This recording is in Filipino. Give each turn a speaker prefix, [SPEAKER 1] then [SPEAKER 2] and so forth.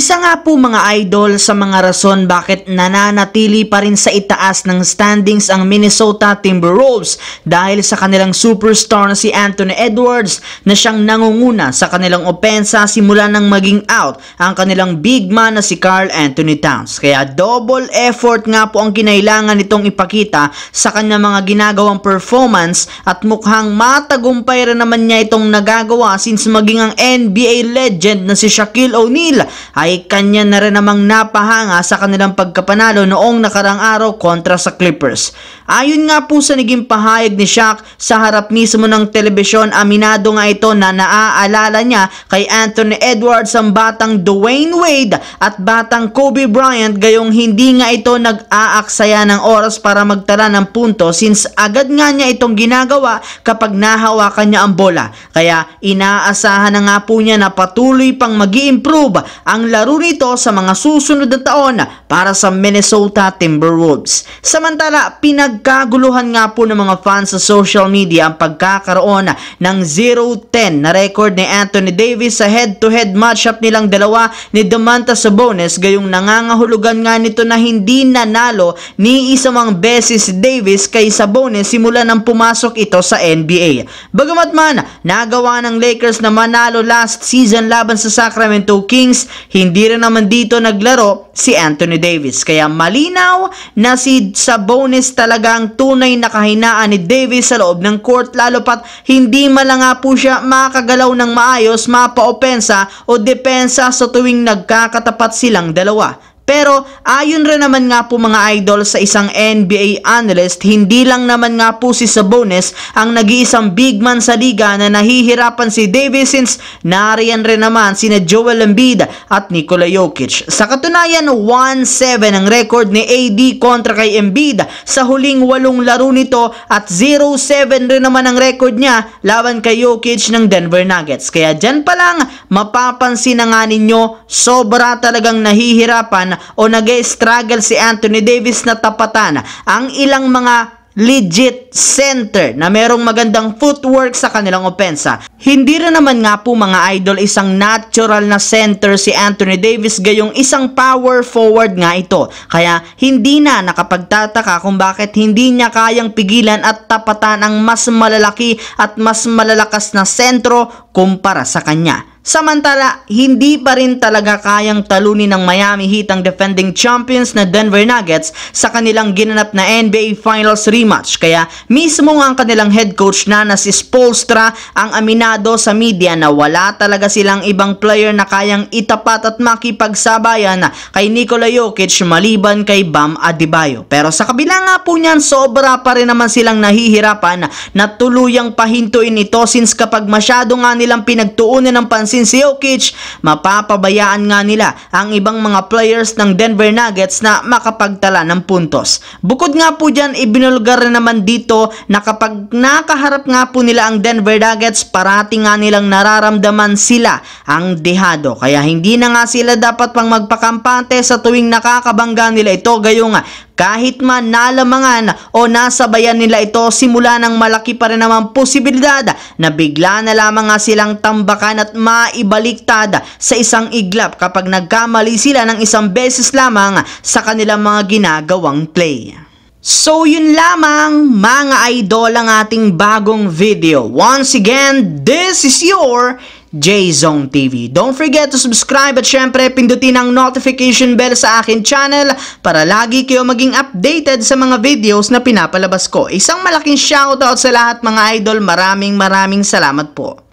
[SPEAKER 1] Isa nga po mga idol sa mga rason bakit nananatili pa rin sa itaas ng standings ang Minnesota Timberwolves dahil sa kanilang superstar na si Anthony Edwards na siyang nangunguna sa kanilang opensa simula nang maging out ang kanilang big man na si Karl Anthony Towns. Kaya double effort nga po ang kinailangan nitong ipakita sa kanyang mga ginagawang performance at mukhang matagumpay rin naman niya itong nagagawa since maging ang NBA legend na si Shaquille O'Neal ay kanya na rin namang napahanga sa kanilang pagkapanalo noong nakarang araw kontra sa Clippers. Ayon nga po sa naging pahayag ni Shaq sa harap mismo ng telebisyon, aminado nga ito na naaalala niya kay Anthony Edwards ang batang Dwayne Wade at batang Kobe Bryant, gayong hindi nga ito nag-aaksaya ng oras para magtala ng punto since agad nga niya itong ginagawa kapag nahawakan niya ang bola. Kaya inaasahan na nga po niya na patuloy pang mag-i-improve ang laro nito sa mga susunod na taon para sa Minnesota Timberwolves. Samantala, pinagkaguluhan nga po ng mga fans sa social media ang pagkakaroon ng 0-10 na record ni Anthony Davis sa head-to-head matchup nilang dalawa ni Domantas Sabonis, gayong nangangahulugan nga nito na hindi nanalo ni isang beses si Davis kay Sabonis simula nang pumasok ito sa NBA. Bagamat man nagawa ng Lakers na manalo last season laban sa Sacramento Kings, hindi rin naman dito naglaro si Anthony Davis. Kaya malinaw na si Sabonis talaga ang tunay na kahinaan ni Davis sa loob ng court, lalo pat hindi nga po siya makagalaw ng maayos, mapa-opensa o depensa sa tuwing nagkakatapat silang dalawa. Pero ayon rin naman nga po mga idol sa isang NBA analyst, hindi lang naman nga po si Sabonis ang nag-iisang big man sa liga na nahihirapan si Davis since nariyan rin naman sina Joel Embiid at Nikola Jokic. Sa katunayan, 1-7 ang record ni AD kontra kay Embiid sa huling 8 laro nito at 0-7 rin naman ang record niya laban kay Jokic ng Denver Nuggets. Kaya dyan pa lang mapapansin na nga ninyo, sobra talagang nahihirapan o nag-struggle si Anthony Davis na tapatan ang ilang mga legit center na merong magandang footwork sa kanilang opensa. Hindi rin naman nga po mga idol isang natural na center si Anthony Davis, gayong isang power forward nga ito. Kaya hindi na nakapagtataka kung bakit hindi niya kayang pigilan at tapatan ang mas malalaki at mas malalakas na sentro kumpara sa kanya. Samantala, hindi pa rin talaga kayang talunin ng Miami Heat ang defending champions na Denver Nuggets sa kanilang ginanap na NBA Finals rematch. Kaya mismo ang kanilang head coach na si Spoelstra ang aminado sa media na wala talaga silang ibang player na kayang itapat at makipagsabayan kay Nikola Jokic maliban kay Bam Adebayo. Pero sa kabila nga po niyan, sobra pa rin naman silang nahihirapan na tuluyang pahintuin ito since kapag masyado nga nilang pinagtuunan ng pansin si Jokic, mapapabayaan nga nila ang ibang mga players ng Denver Nuggets na makapagtala ng puntos. Bukod nga po dyan, ibinulgar rin naman dito na kapag nakaharap nga po nila ang Denver Nuggets, parati nga nilang nararamdaman sila ang dehado. Kaya hindi na nga sila dapat pang magpakampante sa tuwing nakakabangga nila ito, gayong kahit man nalamangan o nasabayan nila ito, simula ng malaki pa rin naman posibilidad na bigla na lamang nga silang tambakan at maibaliktad sa isang iglap kapag nagkamali sila ng isang beses lamang sa kanilang mga ginagawang play. So yun lamang mga idol ang ating bagong video. Once again, this is your J-Zone TV. Don't forget to subscribe at syempre pindutin ang notification bell sa akin channel para lagi kayo maging updated sa mga videos na pinapalabas ko. Isang malaking shoutout sa lahat mga idol. Maraming salamat po.